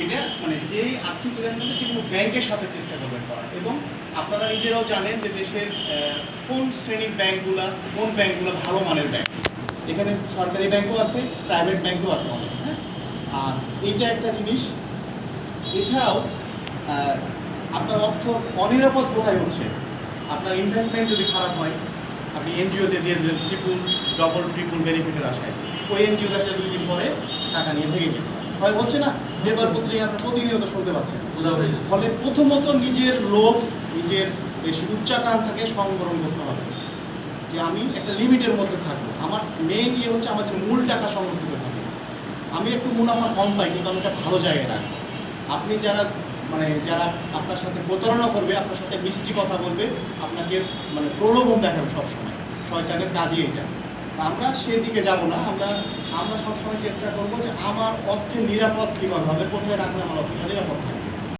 এটা মানে যে আর্থিক লেনদেন যে কোনো ব্যাংকের সাথে চেষ্টা করবেন করা। এবং আপনারা নিজেরাও জানেন যে দেশের কোন শ্রেণীর ব্যাংকগুলো ভালো মানের ব্যাংক। এখানে সরকারি ব্যাংকও আছে, প্রাইভেট ব্যাংকও আছে অনেক, হ্যাঁ। আর এইটা একটা জিনিস। এছাড়াও আপনার অর্থ অনিরাপদ কোথায় হচ্ছে, আপনার ইনভেস্টমেন্ট যদি খারাপ হয়, আপনি এনজিওতে দিয়ে দিলেন ট্রিপল বেনিফিটের আশায়, ওই এনজিও দেখা 2 দিন পরে টাকা নিয়ে ভেঙে গেছে, হয় হচ্ছে না? পেপার পত্রিকা আপনি প্রতিনিয়ত শুনতে পাচ্ছেন। ফলে প্রথমত নিজের লোভ, নিজের বেশি উচ্চাকাঙ্ক্ষাকে সংবরণ করতে হবে, যে আমি একটা লিমিটের মধ্যে থাকবো। আমার মেইন ইয়ে হচ্ছে আমাদের মূল টাকা সংরক্ষিত থাকে, আমি একটু মুনাফা কম পাই কিন্তু আমি একটা ভালো জায়গায় রাখবো। আপনি যারা আপনার সাথে প্রতারণা করবে, আপনার সাথে মিষ্টি কথা বলবে, আপনাকে প্রলোভন দেখাবে সবসময়, শয়তানের কাজই এটা। আমরা সেদিকে যাব না। আমরা সবসময় চেষ্টা করবো যে আমার অর্থের নিরাপদ কীভাবে হবে, কোথায় রাখলে আমার অর্থটা নিরাপদ থাকবে।